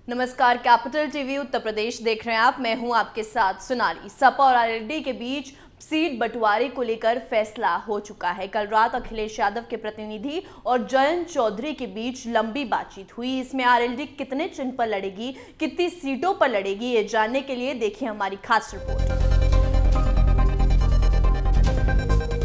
नमस्कार, capital TV Uttar Pradesh देख रहे हैं आप। मैं हूं आपके साथ सोनाली। सपा और आरएलडी के बीच सीट बंटवारे को लेकर फैसला हो चुका है। कल रात अखिलेश यादव के प्रतिनिधि और जयंत चौधरी के बीच लंबी बातचीत हुई। इसमें आरएलडी कितने चिन्ह पर लड़ेगी, कितनी सीटों पर लड़ेगी, ये जानने के लिए देखिए हमारी खास रिपोर्ट।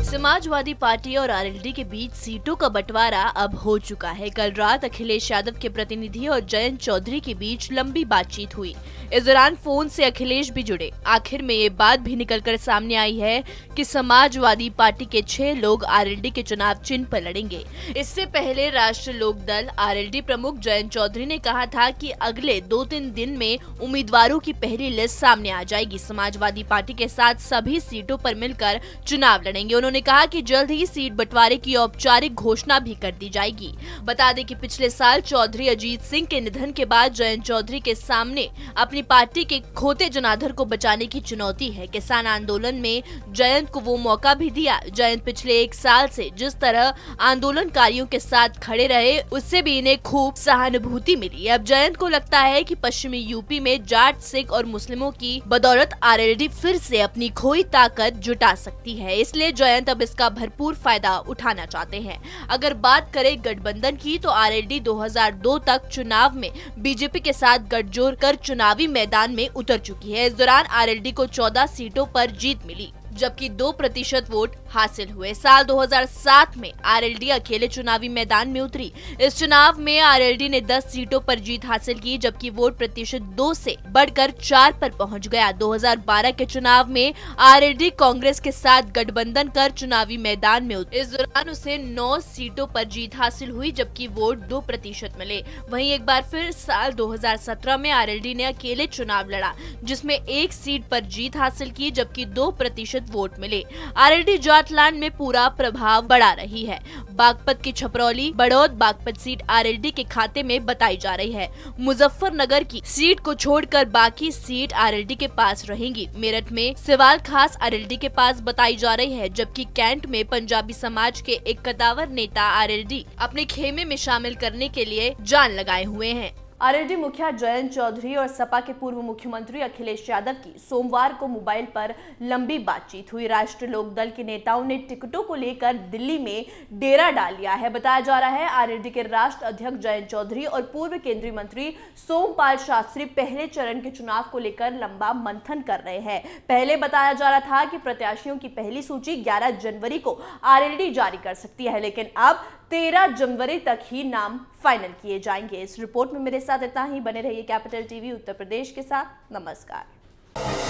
समाजवादी पार्टी और आरएलडी के बीच सीटों का बंटवारा अब हो चुका है। कल रात अखिलेश यादव के प्रतिनिधि और जयंत चौधरी के बीच लंबी बातचीत हुई। इस दौरान फोन से अखिलेश भी जुड़े। आखिर में ये बात भी निकलकर सामने आई है कि समाजवादी पार्टी के 6 लोग आरएलडी के चुनाव चिन्ह पर लड़ेंगे। इससे पहले राष्ट्रीय लोक दल आरएलडी प्रमुख जयंत चौधरी ने कहा था कि अगले 2-3 दिन में उम्मीदवारों की पहली लिस्ट सामने आ जाएगी। समाजवादी पार्टी के साथ सभी सीटों पर मिलकर चुनाव लड़ेंगे। उन्होंने कहा कि जल्द ही सीट बंटवारे की औपचारिक घोषणा भी कर दी जाएगी। बता दें कि पिछले साल चौधरी अजीत सिंह के निधन के बाद जयंत चौधरी के सामने अपनी पार्टी के खोते जनाधर को बचाने की चुनौती है। किसान आंदोलन में जयंत को वो मौका भी दिया। जयंत पिछले 1 साल से जिस तरह आंदोलनकारियों के साथ खड़े रहे, उससे भी इन्हें खूब सहानुभूति मिली। अब जयंत को लगता है कि पश्चिमी यूपी में जाट, सिख और मुस्लिमों की बदौलत आरएलडी फिर से अपनी खोई ताकत जुटा सकती है। इसलिए जयंत अब इसका भरपूर फायदा उठाना चाहते हैं। अगर बात करें गठबंधन की, तो आरएलडी 2002 तक चुनाव में बीजेपी के साथ गठजोड़ कर चुनावी मैदान में उतर चुकी है। इस दौरान आरएलडी को 14 सीटों पर जीत मिली, जबकि 2% वोट हासिल हुए। साल 2007 में आरएलडी अकेले चुनावी मैदान में उतरी। इस चुनाव में आरएलडी ने 10 सीटों पर जीत हासिल की, जबकि वोट प्रतिशत 2 से बढ़कर 4 पर पहुंच गया। 2012 के चुनाव में आरएलडी कांग्रेस के साथ गठबंधन कर चुनावी मैदान में उतरी। इस दौरान उसे 9 सीटों पर जीत हासिल हुई, जबकि वोट 2% मिले। वहीं एक बार फिर साल 2017 में आरएलडी ने अकेले चुनाव लड़ा, जिसमें 1 सीट पर जीत हासिल की, जबकि 2% वोट मिले। आरएलडी जाटलैंड में पूरा प्रभाव बढ़ा रही है। बागपत की छपरौली बड़ौद बागपत सीट आरएलडी के खाते में बताई जा रही है। मुजफ्फरनगर की सीट को छोड़कर बाकी सीट आरएलडी के पास रहेंगी। मेरठ में सिवाल खास आरएलडी के पास बताई जा रही है, जबकि कैंट में पंजाबी समाज के एक कदावर नेता आरएलडी अपने खेमे में शामिल करने के लिए जान लगाए हुए हैं। आरएलडी मुखिया जयंत चौधरी और सपा के पूर्व मुख्यमंत्री अखिलेश यादव की सोमवार को मोबाइल पर लंबी बातचीत हुई। राष्ट्रीय लोक दल के नेताओं ने टिकटों को लेकर दिल्ली में डेरा डाल लिया है। बताया जा रहा है आरएलडी के राष्ट्रीय अध्यक्ष जयंत चौधरी और पूर्व केंद्रीय मंत्री सोमपाल शास्त्री पहले चरण के चुनाव को लेकर लंबा मंथन कर रहे हैं। पहले बताया जा रहा था कि प्रत्याशियों की पहली सूची 11 जनवरी को आरएलडी जारी कर सकती है, लेकिन अब 13 जनवरी तक ही नाम फाइनल किए जाएंगे। इस रिपोर्ट में मेरे साथ इतना ही। बने रहिए कैपिटल टीवी उत्तर प्रदेश के साथ। नमस्कार।